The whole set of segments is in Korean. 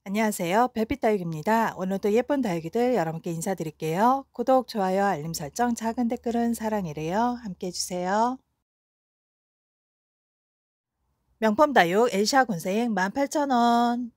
안녕하세요. 별빛 다육입니다. 오늘도 예쁜 다육이들 여러분께 인사드릴게요. 구독, 좋아요, 알림 설정, 작은 댓글은 사랑이래요. 함께 해주세요. 명품 다육 엘샤 군생 18,000원.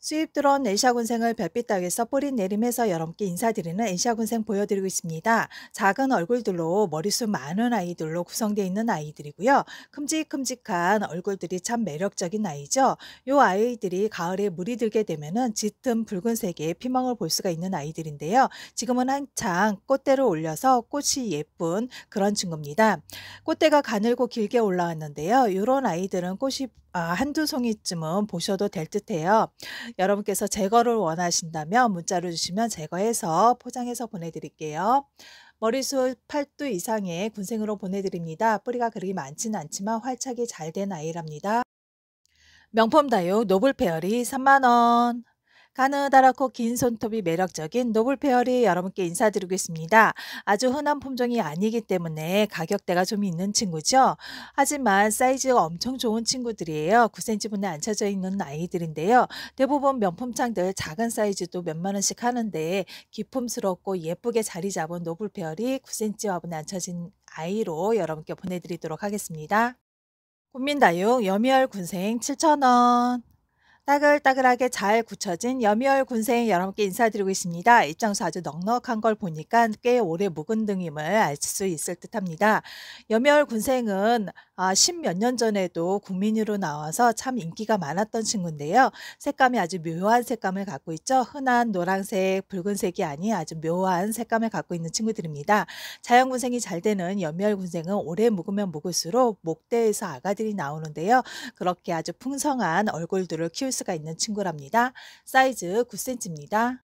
수입 들어온 엘샤 군생을 별빛 다육에서 뿌리 내림해서 여러분께 인사드리는 엘샤 군생 보여드리고 있습니다. 작은 얼굴들로 머리숱 많은 아이들로 구성되어 있는 아이들이고요. 큼직큼직한 얼굴들이 참 매력적인 아이죠. 이 아이들이 가을에 물이 들게 되면은 짙은 붉은색의 피멍을 볼 수가 있는 아이들인데요. 지금은 한창 꽃대를 올려서 꽃이 예쁜 그런 친구입니다. 꽃대가 가늘고 길게 올라왔는데요. 이런 아이들은 꽃이 한두 송이쯤은 보셔도 될 듯해요. 여러분께서 제거를 원하신다면 문자로 주시면 제거해서 포장해서 보내드릴게요. 머리숱 8두 이상의 군생으로 보내드립니다. 뿌리가 그리 많지는 않지만 활착이 잘 된 아이랍니다. 명품 다육 노블 페어리 3만원. 가느다랗고 긴 손톱이 매력적인 노블 페어리 여러분께 인사드리겠습니다. 아주 흔한 품종이 아니기 때문에 가격대가 좀 있는 친구죠. 하지만 사이즈가 엄청 좋은 친구들이에요. 9cm 분에 앉혀져 있는 아이들인데요. 대부분 명품창들 작은 사이즈도 몇만 원씩 하는데 기품스럽고 예쁘게 자리 잡은 노블 페어리 9cm 화분에 앉혀진 아이로 여러분께 보내드리도록 하겠습니다. 국민다육 여미얼 군생 7,000원. 따글따글하게 잘 굳혀진 여미얼 군생 여러분께 인사드리고 있습니다. 입장수 아주 넉넉한 걸 보니까 꽤 오래 묵은 등임을 알 수 있을 듯합니다. 여미얼 군생은 10몇 년 전에도 국민으로 나와서 참 인기가 많았던 친구인데요. 색감이 아주 묘한 색감을 갖고 있죠. 흔한 노란색, 붉은색이 아닌 아주 묘한 색감을 갖고 있는 친구들입니다. 자연 군생이 잘 되는 여미얼 군생은 오래 묵으면 묵을수록 목대에서 아가들이 나오는데요. 그렇게 아주 풍성한 얼굴들을 키울 수가 있는 친구랍니다. 사이즈 9cm입니다.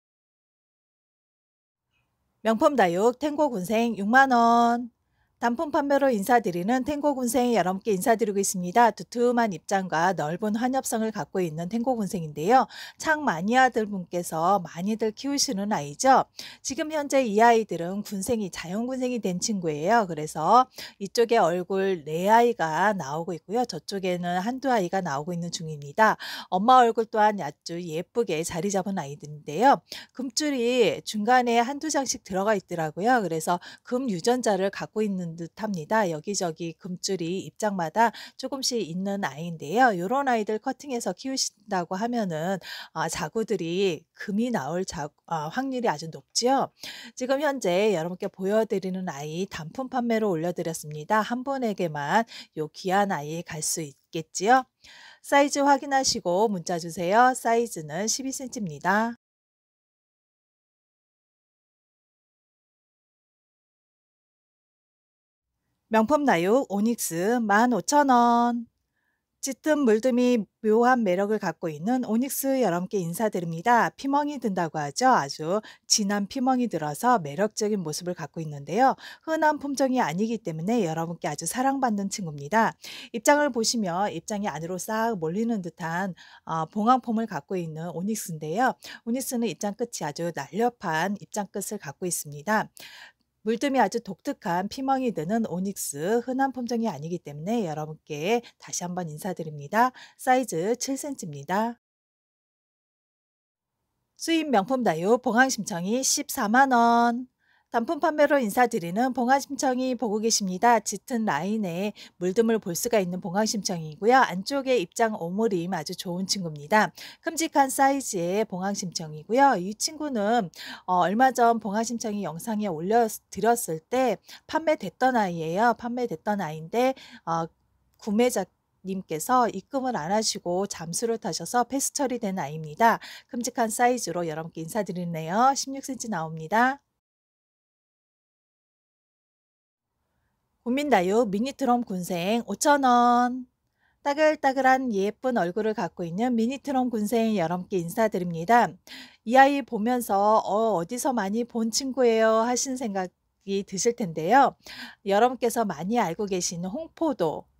명품 다육 탱고 군생 6만 원. 단품 판매로 인사드리는 탱고 군생 여러분께 인사드리고 있습니다. 두툼한 입장과 넓은 환엽성을 갖고 있는 탱고 군생인데요. 창 마니아들 분께서 많이들 키우시는 아이죠. 지금 현재 이 아이들은 군생이 자연 군생이 된 친구예요. 그래서 이쪽에 얼굴 네 아이가 나오고 있고요. 저쪽에는 한두 아이가 나오고 있는 중입니다. 엄마 얼굴 또한 아주 예쁘게 자리 잡은 아이들인데요. 금줄이 중간에 한두 장씩 들어가 있더라고요. 그래서 금 유전자를 갖고 있는 듯합니다. 여기저기 금줄이 입장마다 조금씩 있는 아이인데요. 요런 아이들 커팅해서 키우신다고 하면은 자구들이 금이 나올 확률이 아주 높지요. 지금 현재 여러분께 보여드리는 아이 단품 판매로 올려드렸습니다. 한 분에게만 요 귀한 아이 갈 수 있겠지요. 사이즈 확인하시고 문자 주세요. 사이즈는 12cm입니다. 명품 나육 오닉스 15,000원. 짙은 물듬이 묘한 매력을 갖고 있는 오닉스 여러분께 인사드립니다. 피멍이 든다고 하죠. 아주 진한 피멍이 들어서 매력적인 모습을 갖고 있는데요. 흔한 품종이 아니기 때문에 여러분께 아주 사랑받는 친구입니다. 입장을 보시면 입장이 안으로 싹 몰리는 듯한 봉황폼을 갖고 있는 오닉스인데요. 오닉스는 입장 끝이 아주 날렵한 입장 끝을 갖고 있습니다. 물듬이 아주 독특한 피멍이 드는 오닉스 흔한 품종이 아니기 때문에 여러분께 다시 한번 인사드립니다. 사이즈 7cm입니다. 수입 명품 다육 봉황 심청이 14만 원. 단품 판매로 인사드리는 봉황 심청이 보고 계십니다. 짙은 라인에 물듬을 볼 수가 있는 봉황 심청이고요. 안쪽에 입장 오므림 아주 좋은 친구입니다. 큼직한 사이즈의 봉황 심청이고요. 이 친구는 얼마 전 봉황 심청이 영상에 올려드렸을 때 판매됐던 아이예요. 판매됐던 아이인데 구매자 님께서 입금을 안 하시고 잠수를 타셔서 패스 처리된 아이입니다. 큼직한 사이즈로 여러분께 인사드리네요. 16cm 나옵니다. 국민다육 미니트럼 군생 5,000원. 따글따글한 예쁜 얼굴을 갖고 있는 미니트럼 군생 여러분께 인사드립니다. 이 아이 보면서 어디서 많이 본 친구예요 하신 생각이 드실 텐데요. 여러분께서 많이 알고 계시는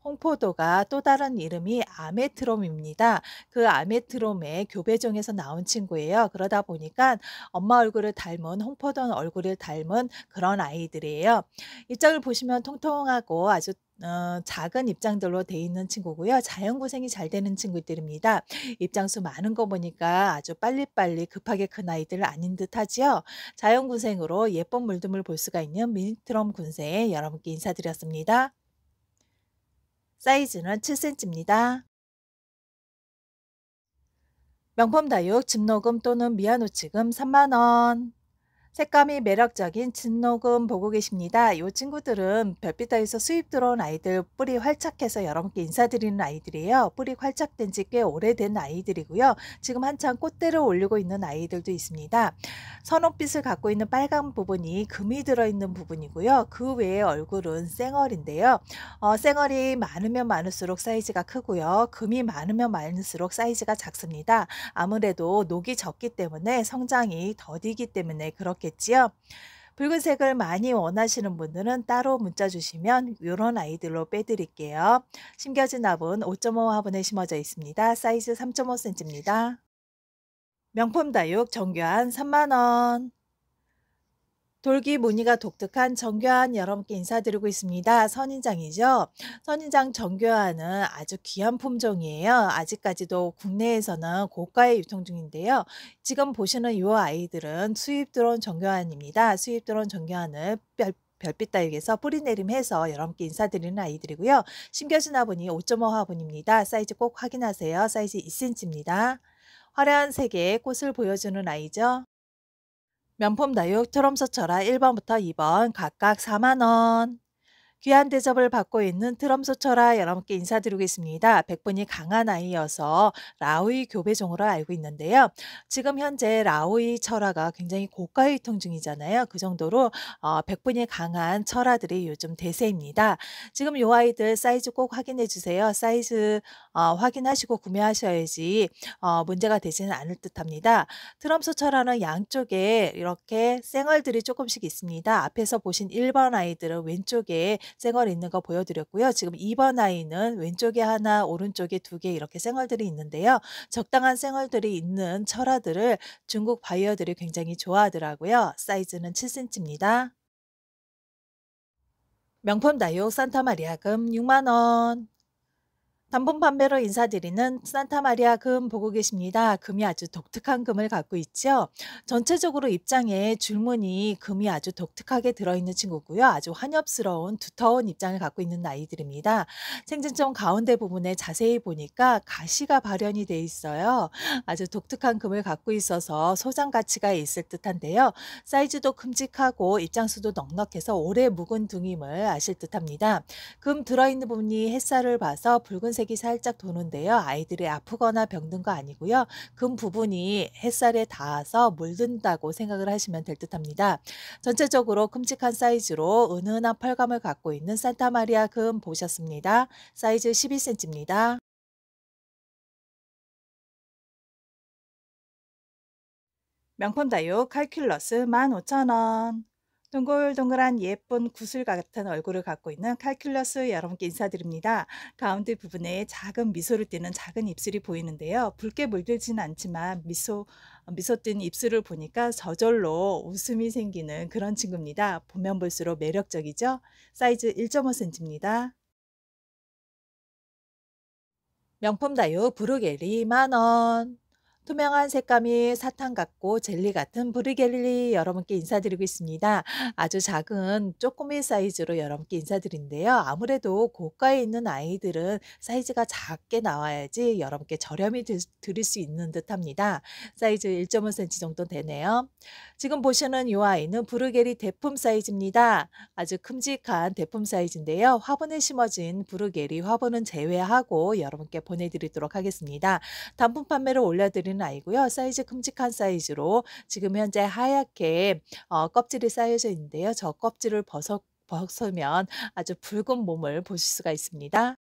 홍포도가 또 다른 이름이 아메트롬입니다. 그 아메트롬의 교배종에서 나온 친구예요. 그러다 보니까 엄마 얼굴을 닮은 홍포도 얼굴을 닮은 그런 아이들이에요. 입장을 보시면 통통하고 아주 작은 입장들로 돼 있는 친구고요. 자연고생이 잘 되는 친구들입니다. 입장수 많은 거 보니까 아주 빨리빨리 급하게 큰 아이들 아닌 듯하지요. 자연고생으로 예쁜 물듬을 볼 수가 있는 미니트럼 군생 여러분께 인사드렸습니다. 사이즈는 7cm입니다. 명품 다육 집녹음 또는 미아노치금 3만 원. 색감이 매력적인 진녹음 보고 계십니다. 이 친구들은 별빛다에서 수입 들어온 아이들, 뿌리 활착해서 여러분께 인사드리는 아이들이에요. 뿌리 활착된 지 꽤 오래된 아이들이고요. 지금 한창 꽃대를 올리고 있는 아이들도 있습니다. 선홍빛을 갖고 있는 빨간 부분이 금이 들어있는 부분이고요. 그 외에 얼굴은 쌩얼인데요. 쌩얼이 많으면 많을수록 사이즈가 크고요. 금이 많으면 많을수록 사이즈가 작습니다. 아무래도 녹이 적기 때문에 성장이 더디기 때문에 그렇겠지요. 붉은색을 많이 원하시는 분들은 따로 문자 주시면 이런 아이들로 빼드릴게요. 심겨진 화분 5.5 화분에 심어져 있습니다. 사이즈 3.5cm입니다. 명품 다육 정교한 3만 원. 돌기 무늬가 독특한 정교한 여러분께 인사드리고 있습니다. 선인장이죠. 선인장 정교한은 아주 귀한 품종이에요. 아직까지도 국내에서는 고가에 유통 중인데요. 지금 보시는 이 아이들은 수입 들어온 정교한입니다. 수입 들어온 정교한을 별빛 다육에서 뿌리 내림해서 여러분께 인사드리는 아이들이고요. 심겨진 화분이 5.5 화분입니다. 사이즈 꼭 확인하세요. 사이즈 2cm입니다. 화려한 색의 꽃을 보여주는 아이죠. 명품 다육 트럼소철화 1번부터 2번 각각 4만 원. 귀한 대접을 받고 있는 트럼소철화 여러분께 인사드리겠습니다. 백분이 강한 아이여서 라우이 교배종으로 알고 있는데요. 지금 현재 라우이 철화가 굉장히 고가 유통 중이잖아요. 그 정도로 백분이 강한 철화들이 요즘 대세입니다. 지금 요 아이들 사이즈 꼭 확인해 주세요. 사이즈 확인하시고 구매하셔야지 문제가 되지는 않을 듯합니다. 트럼소철화는 양쪽에 이렇게 쌩얼들이 조금씩 있습니다. 앞에서 보신 1번 아이들은 왼쪽에 쌩얼 있는 거 보여드렸고요. 지금 2번 아이는 왼쪽에 하나, 오른쪽에 2개 이렇게 쌩얼들이 있는데요. 적당한 쌩얼들이 있는 철화들을 중국 바이어들이 굉장히 좋아하더라고요. 사이즈는 7cm입니다. 명품 다육 산타마리아 금 6만 원. 단품 판매로 인사드리는 산타마리아 금 보고 계십니다. 금이 아주 독특한 금을 갖고 있죠. 전체적으로 입장에 줄무늬 금이 아주 독특하게 들어있는 친구고요. 아주 환엽스러운 두터운 입장을 갖고 있는 아이들입니다. 생진점 가운데 부분에 자세히 보니까 가시가 발현이 돼 있어요. 아주 독특한 금을 갖고 있어서 소장 가치가 있을 듯한데요. 사이즈도 큼직하고 입장수도 넉넉해서 오래 묵은 둥임을 아실 듯합니다. 금 들어있는 부분이 햇살을 봐서 붉은색이 살짝 도는데요. 아이들이 아프거나 병든 거 아니고요. 금 부분이 햇살에 닿아서 물든다고 생각을 하시면 될 듯합니다. 전체적으로 큼직한 사이즈로 은은한 펄감을 갖고 있는 산타마리아 금 보셨습니다. 사이즈 12cm입니다. 명품 다육 칼큘러스 15,000원. 동글동글한 예쁜 구슬 같은 얼굴을 갖고 있는 칼큘러스 여러분께 인사드립니다. 가운데 부분에 작은 미소를 띠는 작은 입술이 보이는데요. 붉게 물들지는 않지만 미소 띤 입술을 보니까 저절로 웃음이 생기는 그런 친구입니다. 보면 볼수록 매력적이죠? 사이즈 1.5cm입니다. 명품 다육 브루게리 만원. 투명한 색감이 사탕 같고 젤리 같은 브루게리 여러분께 인사드리고 있습니다. 아주 작은 쪼꼬미 사이즈로 여러분께 인사드린데요. 아무래도 고가에 있는 아이들은 사이즈가 작게 나와야지 여러분께 저렴히 드릴 수 있는 듯합니다. 사이즈 1.5cm 정도 되네요. 지금 보시는 이 아이는 브루게리 대품 사이즈입니다. 아주 큼직한 대품 사이즈인데요. 화분에 심어진 브루게리 화분은 제외하고 여러분께 보내드리도록 하겠습니다. 단품 판매를 올려드리는 아이고요. 사이즈 큼직한 사이즈로 지금 현재 하얗게 껍질이 쌓여져 있는데요. 저 껍질을 벗으면 아주 붉은 몸을 보실 수가 있습니다.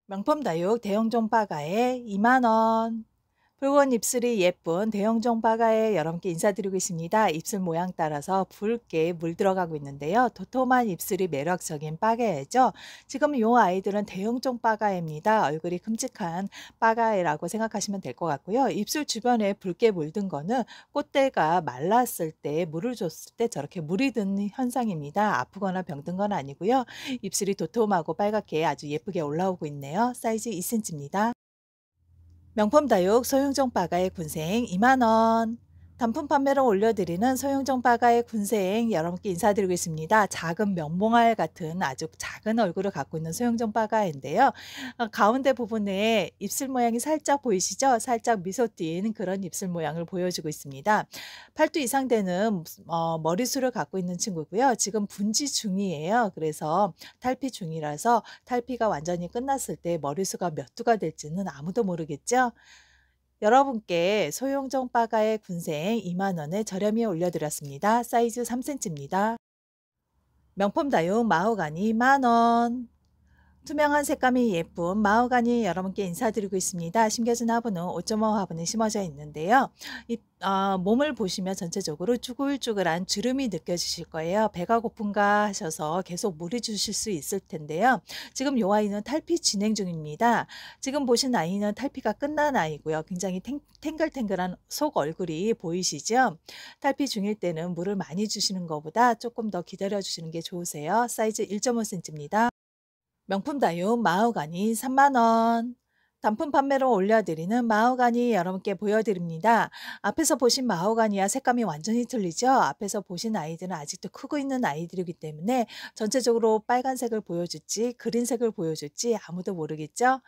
명품 다육 대형종 빠가에 2만 원. 붉은 입술이 예쁜 대형종 빠가에 여러분께 인사드리고 있습니다. 입술 모양 따라서 붉게 물 들어가고 있는데요. 도톰한 입술이 매력적인 빠가예죠. 지금 이 아이들은 대형종 빠가입니다. 얼굴이 큼직한 빠가이라고 생각하시면 될 것 같고요. 입술 주변에 붉게 물든 거는 꽃대가 말랐을 때 물을 줬을 때 저렇게 물이 든 현상입니다. 아프거나 병든 건 아니고요. 입술이 도톰하고 빨갛게 아주 예쁘게 올라오고 있네요. 사이즈 2cm입니다. 명품 다육 소형종 빠가의 군생 2만 원. 단품 판매로 올려드리는 소형종 빠가의 군생 여러분께 인사드리고 있습니다. 작은 면봉알 같은 아주 작은 얼굴을 갖고 있는 소형종 빠가인데요. 가운데 부분에 입술 모양이 살짝 보이시죠? 살짝 미소 띈 그런 입술 모양을 보여주고 있습니다. 8두 이상 되는 머리숱을 갖고 있는 친구고요. 지금 분지 중이에요. 그래서 탈피 중이라서 탈피가 완전히 끝났을 때 머리수가 몇 두가 될지는 아무도 모르겠죠. 여러분께 소형종 빠가의 군생 2만 원에 저렴이 올려드렸습니다. 사이즈 3cm입니다. 명품 다육 마호가니 만 원. 투명한 색감이 예쁜 마호가니 여러분께 인사드리고 있습니다. 심겨진 화분은 5.5 화분에 심어져 있는데요. 몸을 보시면 전체적으로 쭈글쭈글한 주름이 느껴지실 거예요. 배가 고픈가 하셔서 계속 무리 주실 수 있을 텐데요. 지금 이 아이는 탈피 진행 중입니다. 지금 보신 아이는 탈피가 끝난 아이고요. 굉장히 탱글탱글한 속 얼굴이 보이시죠? 탈피 중일 때는 물을 많이 주시는 것보다 조금 더 기다려 주시는 게 좋으세요. 사이즈 1.5cm입니다. 명품 다육 마호가니 3만 원. 단품 판매로 올려드리는 마호가니 여러분께 보여드립니다. 앞에서 보신 마호가니와 색감이 완전히 틀리죠? 앞에서 보신 아이들은 아직도 크고 있는 아이들이기 때문에 전체적으로 빨간색을 보여줄지 그린색을 보여줄지 아무도 모르겠죠?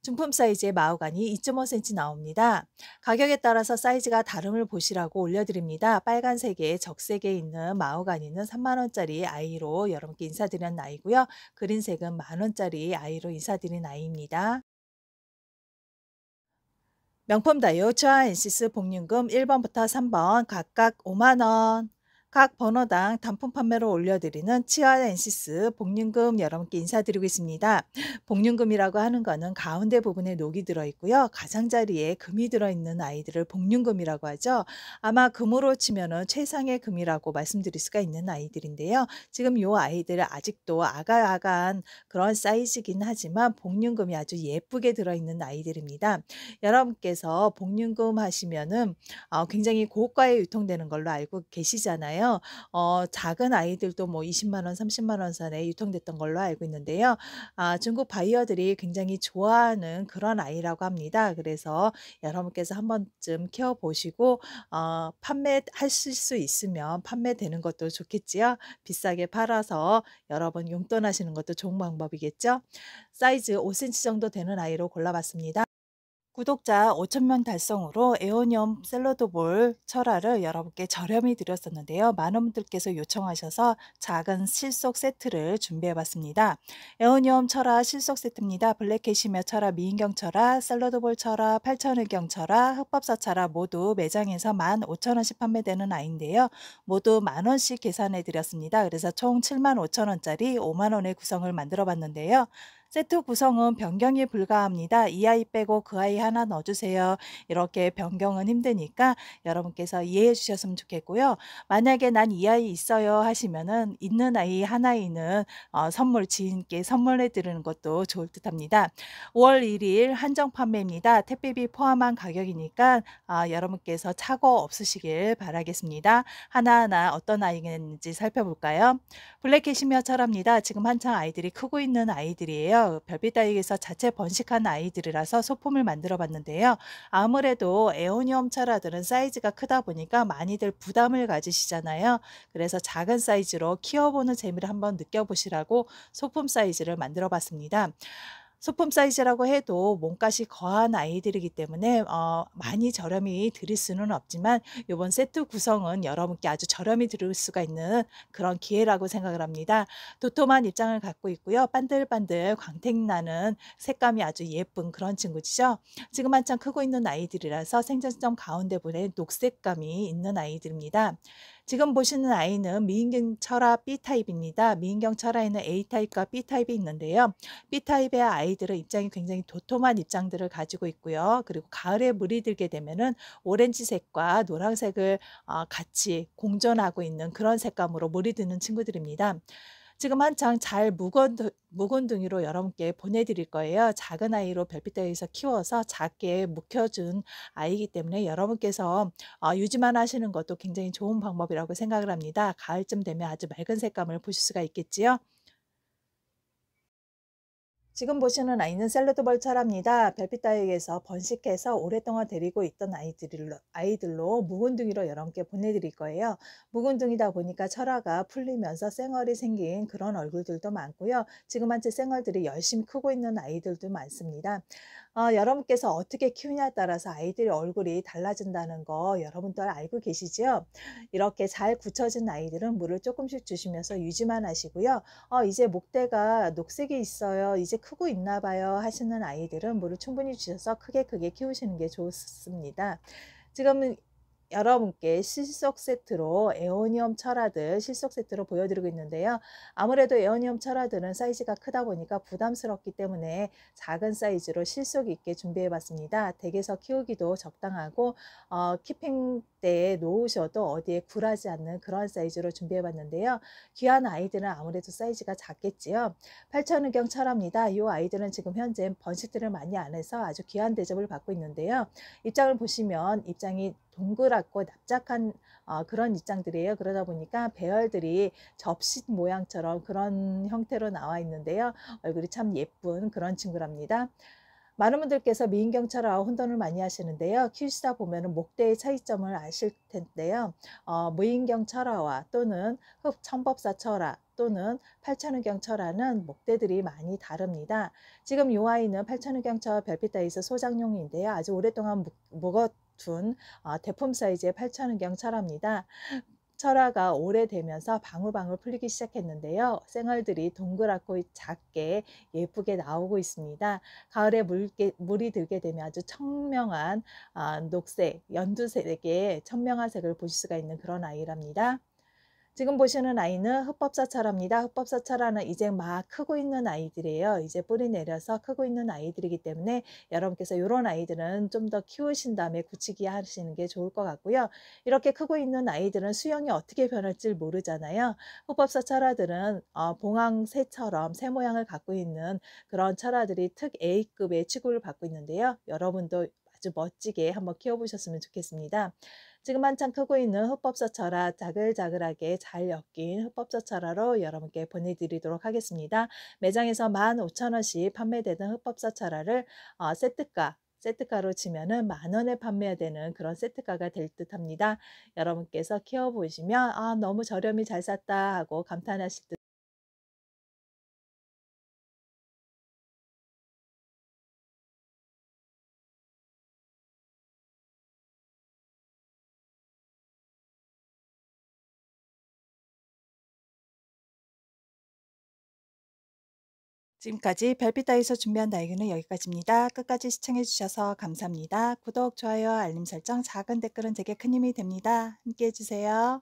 중품 사이즈의 마호가니 2.5cm 나옵니다. 가격에 따라서 사이즈가 다름을 보시라고 올려드립니다. 빨간색에 적색에 있는 마호가니는 3만 원짜리 아이로 여러분께 인사드린 아이고요. 그린색은 만 원짜리 아이로 인사드린 아이입니다. 명품 다육 추아 엔시스 복륜금 1번부터 3번 각각 5만 원. 각 번호당 단품 판매로 올려드리는 치아 엔시스 복륜금 여러분께 인사드리고 있습니다. 복륜금이라고 하는 거는 가운데 부분에 녹이 들어있고요. 가장자리에 금이 들어있는 아이들을 복륜금이라고 하죠. 아마 금으로 치면은 최상의 금이라고 말씀드릴 수가 있는 아이들인데요. 지금 이 아이들 아직도 아가아가한 그런 사이즈긴 하지만 복륜금이 아주 예쁘게 들어있는 아이들입니다. 여러분께서 복륜금 하시면은 굉장히 고가에 유통되는 걸로 알고 계시잖아요. 작은 아이들도 뭐 20만 원, 30만 원 선에 유통됐던 걸로 알고 있는데요. 중국 바이어들이 굉장히 좋아하는 그런 아이라고 합니다. 그래서 여러분께서 한 번쯤 키워 보시고 판매하실 수 있으면 판매되는 것도 좋겠지요. 비싸게 팔아서 여러분 용돈하시는 것도 좋은 방법이겠죠. 사이즈 5cm 정도 되는 아이로 골라봤습니다. 구독자 5,000명 달성으로 에오니엄 샐러드볼 철화를 여러분께 저렴히 드렸었는데요. 많은 분들께서 요청하셔서 작은 실속 세트를 준비해봤습니다. 에오니엄 철화 실속 세트입니다. 블랙캐시며 철화, 미인경 철화, 샐러드볼 철화, 8,000의경 철화, 흑법사 철화 모두 매장에서 15,000원씩 판매되는 아이인데요. 모두 만원씩 계산해 드렸습니다. 그래서 총 75,000원짜리 5만원의 구성을 만들어 봤는데요. 세트 구성은 변경이 불가합니다. 이 아이 빼고 그 아이 하나 넣어주세요. 이렇게 변경은 힘드니까 여러분께서 이해해 주셨으면 좋겠고요. 만약에 난 이 아이 있어요 하시면은 있는 아이 하나이는 선물 지인께 선물해 드리는 것도 좋을 듯 합니다. 5월 1일 한정 판매입니다. 택배비 포함한 가격이니까 여러분께서 착오 없으시길 바라겠습니다. 하나하나 어떤 아이인지 살펴볼까요? 블랙캐시미어 철합니다. 지금 한창 아이들이 크고 있는 아이들이에요. 별빛 다육에서 자체 번식한 아이들이라서 소품을 만들어 봤는데요. 아무래도 에오니엄 철화들은 사이즈가 크다 보니까 많이들 부담을 가지시잖아요. 그래서 작은 사이즈로 키워보는 재미를 한번 느껴보시라고 소품 사이즈를 만들어 봤습니다. 소품 사이즈라고 해도 몸값이 거한 아이들이기 때문에 많이 저렴히 드릴 수는 없지만 이번 세트 구성은 여러분께 아주 저렴히 드릴 수가 있는 그런 기회라고 생각을 합니다. 도톰한 입장을 갖고 있고요. 반들반들 광택나는 색감이 아주 예쁜 그런 친구죠. 지금 한창 크고 있는 아이들이라서 생장점 가운데 부분에 녹색감이 있는 아이들입니다. 지금 보시는 아이는 미인경 철아 B타입입니다. 미인경 철아에는 A타입과 B타입이 있는데요. B타입의 아이들은 입장이 굉장히 도톰한 입장들을 가지고 있고요. 그리고 가을에 물이 들게 되면은 오렌지색과 노란색을 같이 공존하고 있는 그런 색감으로 물이 드는 친구들입니다. 지금 한창 잘 묵은둥이로 여러분께 보내드릴 거예요. 작은 아이로 별빛대에서 키워서 작게 묵혀준 아이이기 때문에 여러분께서 유지만 하시는 것도 굉장히 좋은 방법이라고 생각을 합니다. 가을쯤 되면 아주 맑은 색감을 보실 수가 있겠지요. 지금 보시는 아이는 샐러드볼 철화입니다. 별빛 다육에서 번식해서 오랫동안 데리고 있던 아이들로 묵은둥이로 여러분께 보내드릴 거예요. 묵은둥이다 보니까 철화가 풀리면서 쌩얼이 생긴 그런 얼굴들도 많고요. 지금 한채 쌩얼들이 열심히 크고 있는 아이들도 많습니다. 여러분께서 어떻게 키우냐에 따라서 아이들의 얼굴이 달라진다는 거 여러분들 알고 계시죠? 이렇게 잘 굳혀진 아이들은 물을 조금씩 주시면서 유지만 하시고요. 이제 목대가 녹색이 있어요. 이제 크고 있나 봐요. 하시는 아이들은 물을 충분히 주셔서 크게 키우시는 게 좋습니다. 지금은 여러분께 실속 세트로 에오니엄 철화들 실속 세트로 보여드리고 있는데요. 아무래도 에오니엄 철화들은 사이즈가 크다 보니까 부담스럽기 때문에 작은 사이즈로 실속 있게 준비해 봤습니다. 댁에서 키우기도 적당하고 키핑대에 놓으셔도 어디에 굴하지 않는 그런 사이즈로 준비해 봤는데요. 귀한 아이들은 아무래도 사이즈가 작겠지요. 8,000의경 철화입니다. 이 아이들은 지금 현재 번식들을 많이 안 해서 아주 귀한 대접을 받고 있는데요. 입장을 보시면 입장이 동그랗고 납작한 그런 입장들이에요. 그러다 보니까 배열들이 접시 모양처럼 그런 형태로 나와 있는데요. 얼굴이 참 예쁜 그런 친구랍니다. 많은 분들께서 미인경철화 혼돈을 많이 하시는데요. 키우시다 보면 목대의 차이점을 아실 텐데요. 무인경철화와 또는 흑청법사철화 또는 팔천의경철화는 목대들이 많이 다릅니다. 지금 이 아이는 팔천의경철화 별빛다이스 소장용인데요. 아주 오랫동안 묵어둔 대품 사이즈의 팔천의경철화입니다. 철화가 오래되면서 방울방울 풀리기 시작했는데요. 생얼들이 동그랗고 작게 예쁘게 나오고 있습니다. 가을에 물이 들게 되면 아주 청명한 녹색, 연두색의 청명한 색을 보실 수가 있는 그런 아이랍니다. 지금 보시는 아이는 흑법사철화입니다. 흑법사철화는 이제 막 크고 있는 아이들이에요. 이제 뿌리 내려서 크고 있는 아이들이기 때문에 여러분께서 이런 아이들은 좀 더 키우신 다음에 굳히기 하시는 게 좋을 것 같고요. 이렇게 크고 있는 아이들은 수영이 어떻게 변할지 모르잖아요. 흑법사철화들은 봉황새처럼 새 모양을 갖고 있는 그런 철화들이 특 A급의 취급을 받고 있는데요. 여러분도 아주 멋지게 한번 키워보셨으면 좋겠습니다. 지금 한창 크고 있는 흑법사철화 자글자글하게 잘 엮인 흑법사철화로 여러분께 보내드리도록 하겠습니다. 매장에서 15,000원씩 판매되는 흑법사철화를 세트가로 치면은 10,000원에 판매되는 그런 세트가가 될 듯합니다. 여러분께서 키워보시면 너무 저렴이 잘 샀다 하고 감탄하실 듯 지금까지 별빛다에서 준비한 날개는 여기까지입니다. 끝까지 시청해 주셔서 감사합니다. 구독, 좋아요, 알림 설정, 작은 댓글은 제게 큰 힘이 됩니다. 함께 해주세요.